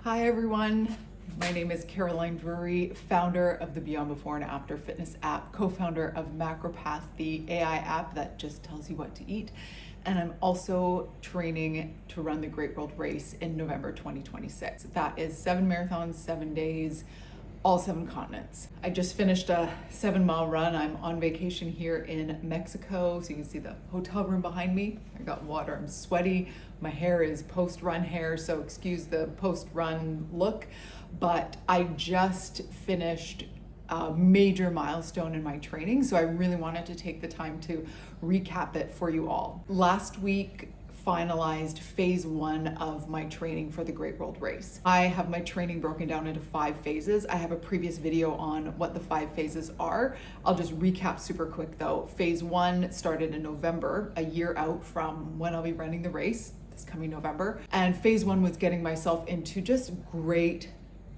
Hi everyone, my name is Caroline Drury, founder of the Beyond Before and After Fitness app, co-founder of Macropath, the AI app that just tells you what to eat. And I'm also training to run the Great World Race in November 2026. That is 7 marathons, 7 days, all 7 continents. I just finished a 7-mile run. I'm on vacation here in Mexico. So you can see the hotel room behind me. I got water, I'm sweaty. My hair is post-run hair, so excuse the post-run look. But I just finished a major milestone in my training. So I really wanted to take the time to recap it for you all. Last week, finalized phase 1 of my training for the Great World Race. I have my training broken down into 5 phases. I have a previous video on what the 5 phases are. I'll just recap super quick though. Phase 1 started in November, a year out from when I'll be running the race, this coming November. And phase 1 was getting myself into just great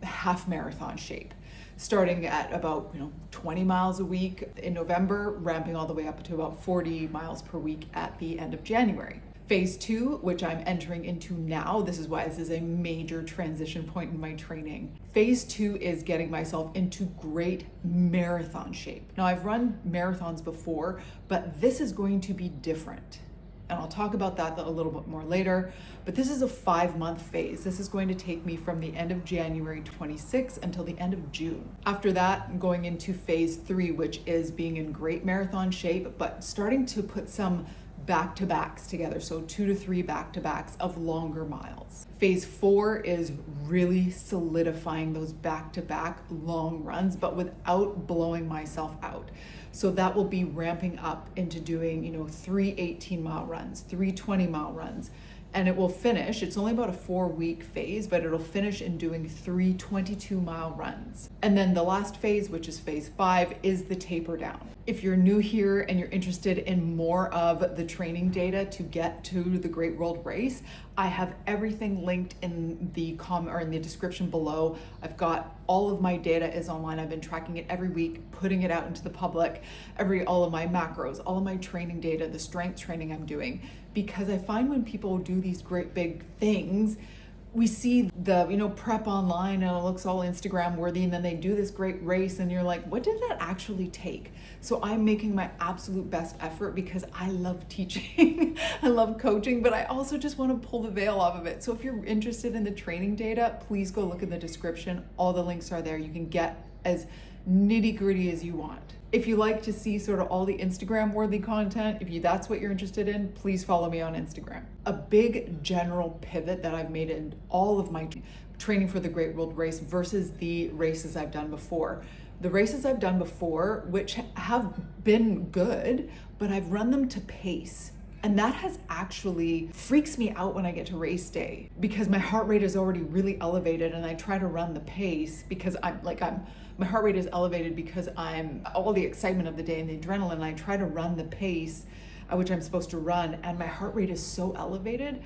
half marathon shape, starting at about 20 miles a week in November, ramping all the way up to about 40 miles per week at the end of January. Phase 2, which I'm entering into now, this is why this is a major transition point in my training. Phase 2 is getting myself into great marathon shape. Now I've run marathons before, but this is going to be different. And I'll talk about that a little bit more later, but this is a 5-month phase. This is going to take me from the end of January 26 until the end of June. After that, I'm going into phase 3, which is being in great marathon shape, but starting to put some back-to-backs together, so 2 to 3 back-to-backs of longer miles. Phase 4 is really solidifying those back-to-back long runs, but without blowing myself out. So that will be ramping up into doing, 3 18-mile runs, 3 20-mile runs, and it will finish, it's only about a 4-week phase, but it'll finish in doing 3 22-mile runs. And then the last phase, which is phase 5, is the taper down. If you're new here and you're interested in more of the training data to get to the Great World Race, I have everything linked in the comment or in the description below. I've got all of my data is online. I've been tracking it every week, putting it out into the public, all of my macros, all of my training data, the strength training I'm doing, because I find when people do these great big things, we see the prep online and it looks all Instagram worthy, and then they do this great race and you're like, what did that actually take? So I'm making my absolute best effort because I love teaching, I love coaching, but I also just want to pull the veil off of it. So if you're interested in the training data, please go look in the description. All the links are there. You can get as nitty gritty as you want. If you like to see sort of all the Instagram worthy content, that's what you're interested in, please follow me on Instagram. A big general pivot that I've made in all of my training for the Great World Race versus the races I've done before. The races I've done before, which have been good, but I've run them to pace. And that has actually freaks me out when I get to race day because my heart rate is already really elevated and I try to run the pace because my heart rate is elevated because I'm all the excitement of the day and the adrenaline, and I try to run the pace at which I'm supposed to run, and my heart rate is so elevated,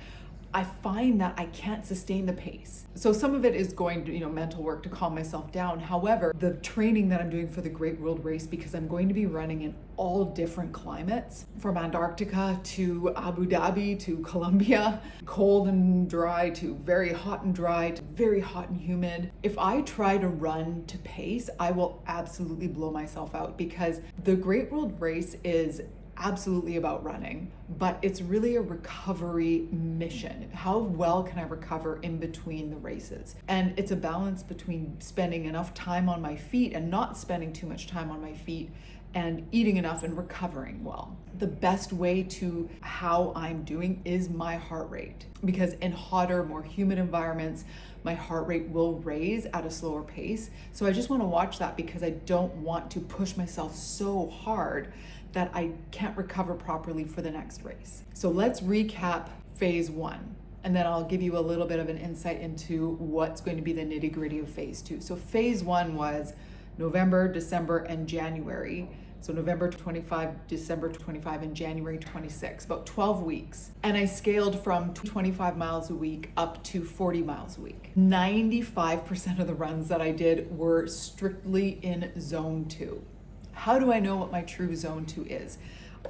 I find that I can't sustain the pace. So some of it is going to, mental work to calm myself down. However, the training that I'm doing for the Great World Race, because I'm going to be running in all different climates, from Antarctica to Abu Dhabi to Colombia, cold and dry to very hot and dry to very hot and humid. If I try to run to pace, I will absolutely blow myself out because the Great World Race is absolutely about running, but it's really a recovery mission. How well can I recover in between the races? And it's a balance between spending enough time on my feet and not spending too much time on my feet, and eating enough and recovering well. The best way to how I'm doing is my heart rate, because in hotter, more humid environments, my heart rate will raise at a slower pace. So I just want to watch that because I don't want to push myself so hard that I can't recover properly for the next race. So let's recap phase 1. And then I'll give you a little bit of an insight into what's going to be the nitty gritty of phase 2. So phase 1 was November, December, and January. So November 25, December 25, and January 26, about 12 weeks. And I scaled from 25 miles a week up to 40 miles a week. 95% of the runs that I did were strictly in zone 2. How do I know what my true zone 2 is?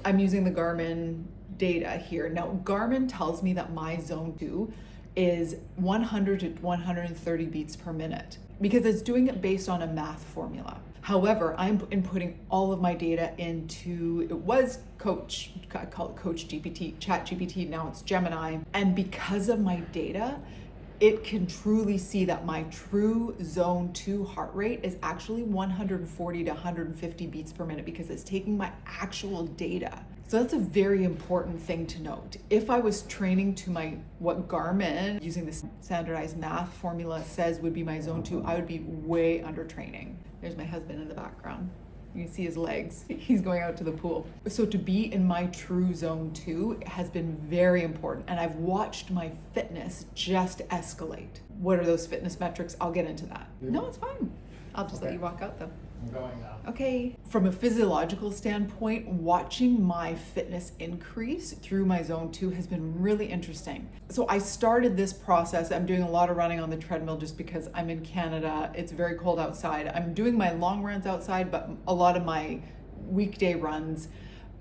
I'm using the Garmin data here. Now, Garmin tells me that my zone 2 is 100 to 130 beats per minute because it's doing it based on a math formula. However, I'm inputting all of my data into, it was I call it Coach GPT, Chat GPT, now it's Gemini. And because of my data, it can truly see that my true zone 2 heart rate is actually 140 to 150 beats per minute because it's taking my actual data. So that's a very important thing to note. If I was training to what Garmin, using this standardized math formula, says would be my zone 2, I would be way under training. There's my husband in the background. You can see his legs. He's going out to the pool. So to be in my true zone 2 has been very important. And I've watched my fitness just escalate. What are those fitness metrics? I'll get into that. No, it's fine. I'll just let you walk out though. I'm going now. Okay. From a physiological standpoint, watching my fitness increase through my zone 2 has been really interesting. So I started this process. I'm doing a lot of running on the treadmill just because I'm in Canada. It's very cold outside. I'm doing my long runs outside, but a lot of my weekday runs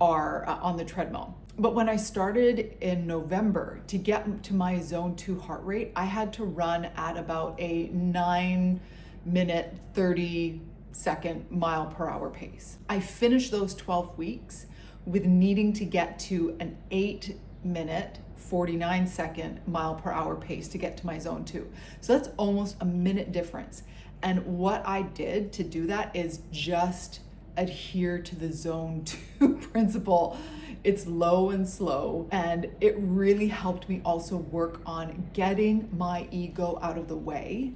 are on the treadmill. But when I started in November, to get to my zone 2 heart rate, I had to run at about a 9-minute, 30-second mile per hour pace. I finished those 12 weeks with needing to get to an 8-minute, 49-second mile per hour pace to get to my zone 2. So that's almost a minute difference. And what I did to do that is just adhere to the zone 2 principle. It's low and slow, and it really helped me also work on getting my ego out of the way,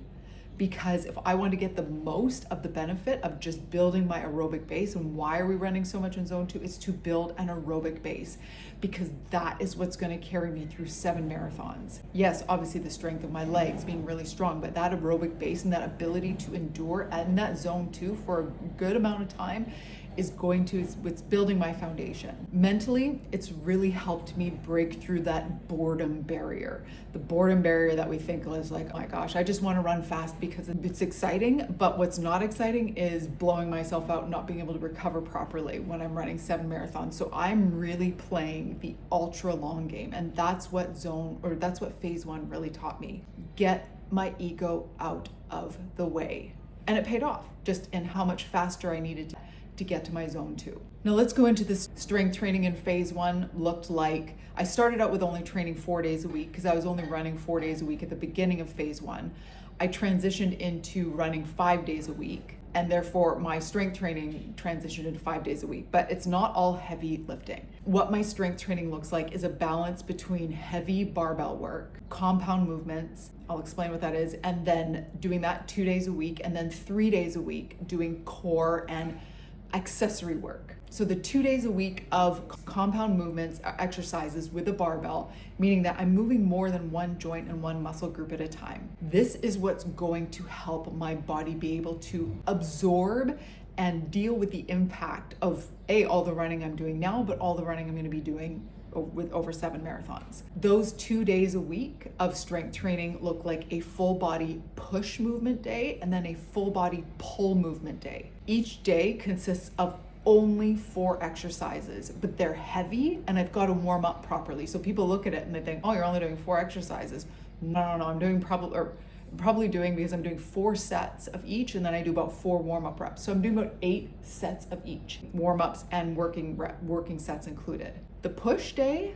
because if I want to get the most of the benefit of just building my aerobic base, and why are we running so much in zone 2? It's to build an aerobic base, because that is what's going to carry me through 7 marathons. Yes, obviously the strength of my legs being really strong, but that aerobic base and that ability to endure in that zone 2 for a good amount of time is it's building my foundation. Mentally, it's really helped me break through that boredom barrier. The boredom barrier that we think is like, oh my gosh, I just want to run fast because it's exciting, but what's not exciting is blowing myself out and not being able to recover properly when I'm running 7 marathons. So I'm really playing the ultra long game, and that's what phase 1 really taught me. Get my ego out of the way. And it paid off just in how much faster I needed to get to my zone 2. Now let's go into this strength training in phase 1 looked like. I started out with only training 4 days a week because I was only running 4 days a week at the beginning of phase 1. I transitioned into running 5 days a week, and therefore my strength training transitioned into 5 days a week, but it's not all heavy lifting. What my strength training looks like is a balance between heavy barbell work, compound movements, I'll explain what that is, and then doing that 2 days a week, and then 3 days a week doing core and accessory work. So the 2 days a week of compound movements, exercises with a barbell, meaning that I'm moving more than one joint and one muscle group at a time. This is what's going to help my body be able to absorb and deal with the impact of all the running I'm doing now, but all the running I'm going to be doing with over 7 marathons. Those 2 days a week of strength training look like a full body push movement day and then a full body pull movement day. Each day consists of only 4 exercises, but they're heavy and I've got to warm up properly. So people look at it and they think, oh, you're only doing 4 exercises. No, I'm doing probably doing, because I'm doing 4 sets of each, and then I do about 4 warm-up reps. So I'm doing about 8 sets of each, warm-ups and working sets included. The push day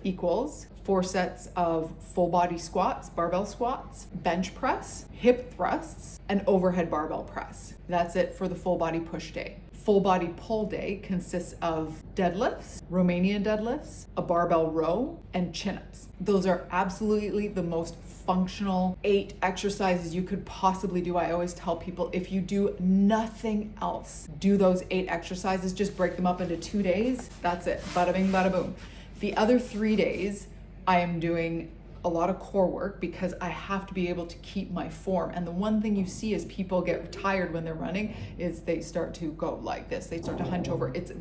equals 4 sets of full body squats, barbell squats, bench press, hip thrusts, and overhead barbell press. That's it for the full body push day. Full body pull day consists of deadlifts, Romanian deadlifts, a barbell row, and chin-ups. Those are absolutely the most functional 8 exercises you could possibly do. I always tell people, if you do nothing else, do those 8 exercises, just break them up into 2 days. That's it, bada bing, bada boom. The other 3 days, I am doing a lot of core work because I have to be able to keep my form. And the one thing you see is people get tired when they're running is they start to go like this. They start to hunch over. It's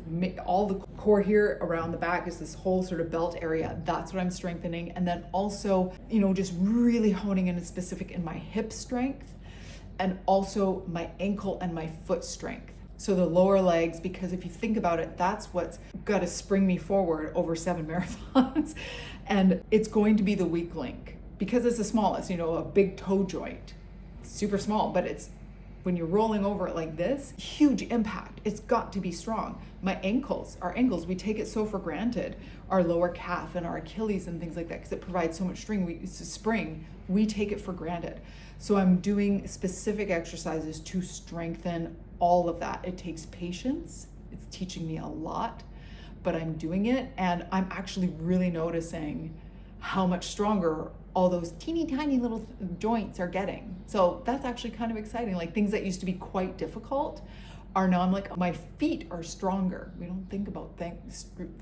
all the core here around the back is this whole sort of belt area. That's what I'm strengthening. And then also, just really honing in specific in my hip strength and also my ankle and my foot strength. So the lower legs, because if you think about it, that's what's got to spring me forward over 7 marathons. And it's going to be the weak link, because it's the smallest, a big toe joint, super small, but it's when you're rolling over it like this, huge impact. It's got to be strong. My ankles, our ankles, we take it so for granted. Our lower calf and our Achilles and things like that, because it provides so much spring, we take it for granted. So I'm doing specific exercises to strengthen all of that. It takes patience. It's teaching me a lot, but I'm doing it, and I'm actually really noticing how much stronger all those teeny tiny little joints are getting. So that's actually kind of exciting. Like things that used to be quite difficult are now, I'm like, my feet are stronger. We don't think about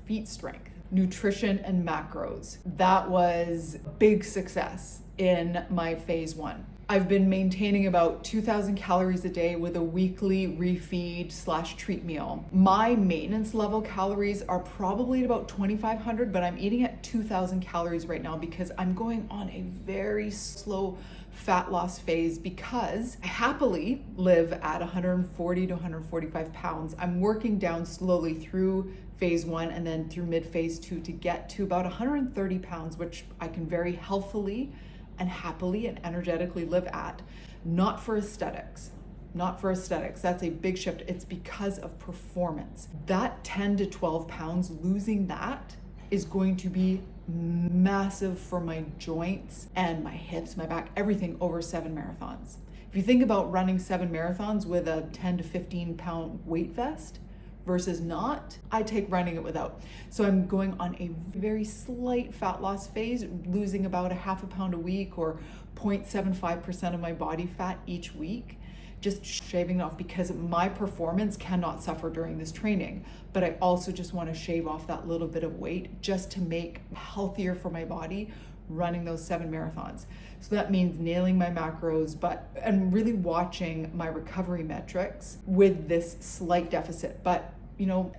feet strength. Nutrition and macros. That was a big success in my phase 1. I've been maintaining about 2,000 calories a day with a weekly refeed/treat meal. My maintenance level calories are probably at about 2,500, but I'm eating at 2,000 calories right now because I'm going on a very slow fat loss phase, because I happily live at 140 to 145 pounds. I'm working down slowly through phase 1 and then through mid phase 2 to get to about 130 pounds, which I can very healthily and happily and energetically live at. Not for aesthetics. That's a big shift. It's because of performance. That 10 to 12 pounds, losing that is going to be massive for my joints and my hips, my back, everything over 7 marathons. If you think about running 7 marathons with a 10 to 15 pound weight vest versus not, I take running it without. So I'm going on a very slight fat loss phase, losing about a half a pound a week or 0.75% of my body fat each week, just shaving it off because my performance cannot suffer during this training. But I also just want to shave off that little bit of weight just to make healthier for my body running those 7 marathons. So that means nailing my macros, and really watching my recovery metrics with this slight deficit. But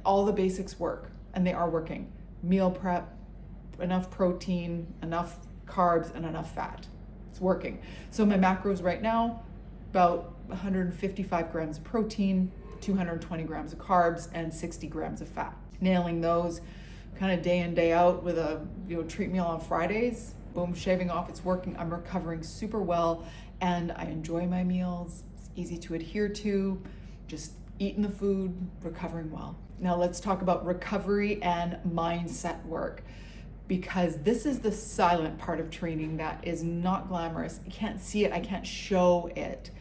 all the basics work, and they are working. Meal prep, enough protein, enough carbs, and enough fat. It's working. So my macros right now, about 155 grams of protein, 220 grams of carbs, and 60 grams of fat. Nailing those kind of day in, day out with a treat meal on Fridays. Boom, shaving off, it's working. I'm recovering super well, and I enjoy my meals. It's easy to adhere to, just eating the food, recovering well. Now let's talk about recovery and mindset work, because this is the silent part of training that is not glamorous. You can't see it, I can't show it,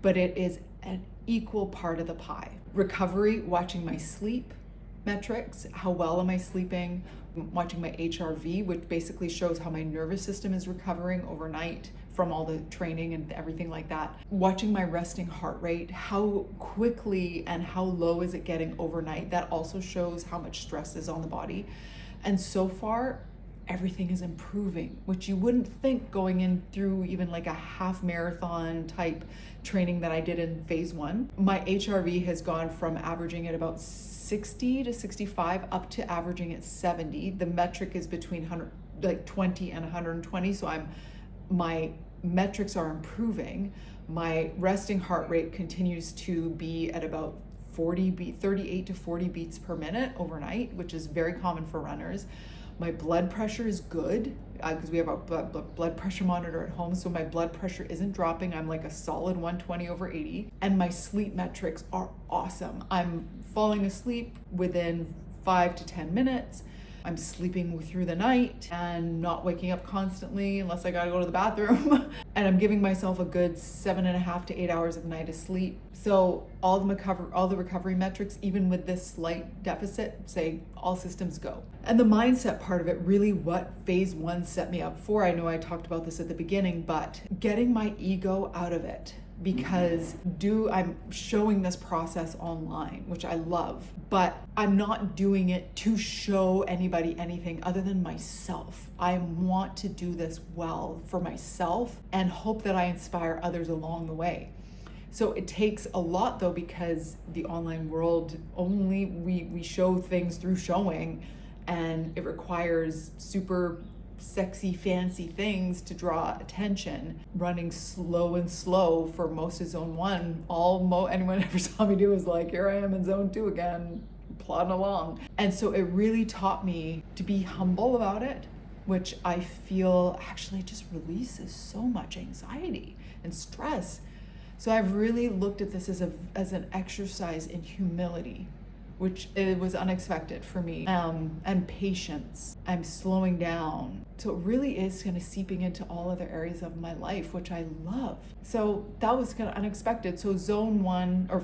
but it is an equal part of the pie. Recovery, watching my sleep metrics, how well am I sleeping, watching my HRV, which basically shows how my nervous system is recovering overnight from all the training and everything like that. Watching my resting heart rate, how quickly and how low is it getting overnight. That also shows how much stress is on the body. And so far, everything is improving, which you wouldn't think going in through even like a half marathon type training that I did in phase 1. My HRV has gone from averaging at about 60 to 65 up to averaging at 70. The metric is between 20 and 120. So my metrics are improving. My resting heart rate continues to be at about 38 to 40 beats per minute overnight, which is very common for runners. My blood pressure is good because we have a blood pressure monitor at home, so my blood pressure isn't dropping. I'm like a solid 120/80. And my sleep metrics are awesome. I'm falling asleep within 5 to 10 minutes. I'm sleeping through the night and not waking up constantly unless I gotta go to the bathroom. And I'm giving myself a good 7.5 to 8 hours of night of sleep. So all the recovery metrics, even with this slight deficit, say all systems go. And the mindset part of it, really what phase 1 set me up for. I know I talked about this at the beginning, but getting my ego out of it. Because I'm showing this process online, which I love, but I'm not doing it to show anybody anything other than myself. I want to do this well for myself and hope that I inspire others along the way. So it takes a lot though, because the online world only, we show things through showing, and it requires super sexy, fancy things to draw attention. Running slow and slow for most of zone 1, anyone ever saw me do was like, here I am in zone 2 again, plodding along. And so it really taught me to be humble about it, which I feel actually just releases so much anxiety and stress. So I've really looked at this as an exercise in humility, which it was unexpected for me, and patience. I'm slowing down. So it really is kind of seeping into all other areas of my life, which I love. So that was kind of unexpected. So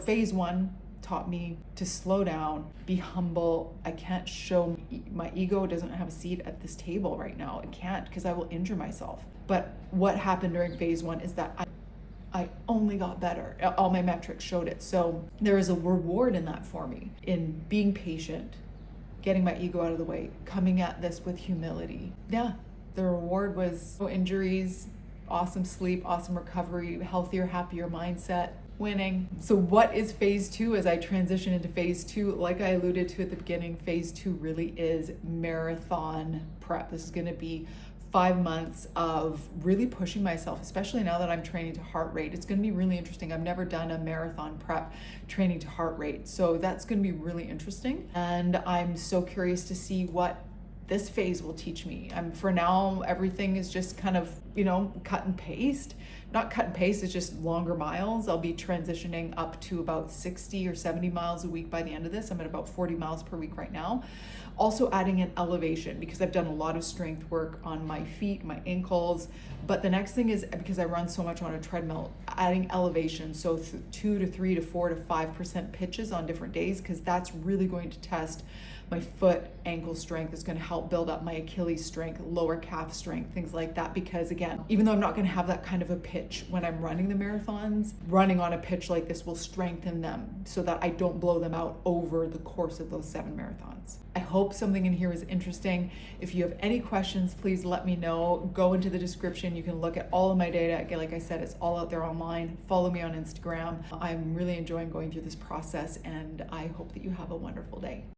phase one taught me to slow down, be humble. I can't show, my ego doesn't have a seat at this table right now. It can't, because I will injure myself. But what happened during phase one is that I only got better. All my metrics showed it. So there is a reward in that for me, in being patient, getting my ego out of the way, coming at this with humility. Yeah, the reward was no injuries, awesome sleep, awesome recovery, healthier, happier mindset, winning. So what is phase two as I transition into phase two? Like I alluded to at the beginning, phase two really is marathon prep. This is going to be 5 months of really pushing myself, especially now that I'm training to heart rate. It's going to be really interesting. I've never done a marathon prep training to heart rate. So that's going to be really interesting. And I'm so curious to see what this phase will teach me. For now, everything is just kind of, cut and paste. Not cut and paste, it's just longer miles. I'll be transitioning up to about 60 or 70 miles a week by the end of this. I'm at about 40 miles per week right now. Also adding in elevation, because I've done a lot of strength work on my feet, my ankles. But the next thing is, because I run so much on a treadmill, adding elevation. So 2 to 3 to 4 to 5% pitches on different days, because that's really going to test my foot ankle strength. Is going to help build up my Achilles strength, lower calf strength, things like that. Because again, even though I'm not going to have that kind of a pitch when I'm running the marathons, running on a pitch like this will strengthen them so that I don't blow them out over the course of those 7 marathons. I hope something in here was interesting. If you have any questions, please let me know. Go into the description. You can look at all of my data. Again, like I said, it's all out there online. Follow me on Instagram. I'm really enjoying going through this process, and I hope that you have a wonderful day.